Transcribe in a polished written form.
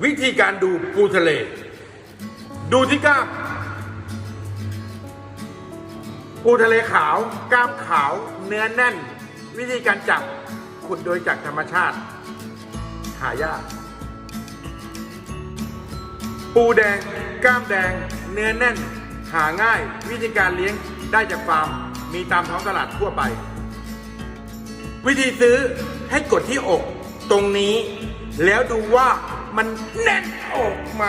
วิธีการดูปูทะเล ดูที่กล้ามปูทะเลขาวกล้ามขาวเนื้อแน่น วิธีการจับขุดโดยจากธรรมชาติหายากปูแดงกล้ามแดงเนื้อแน่นหาง่ายวิธีการเลี้ยงได้จากฟาร์มมีตามท้องตลาดทั่วไปวิธีซื้อให้กดที่อกตรงนี้แล้วดูว่ามันแน่นอกไหม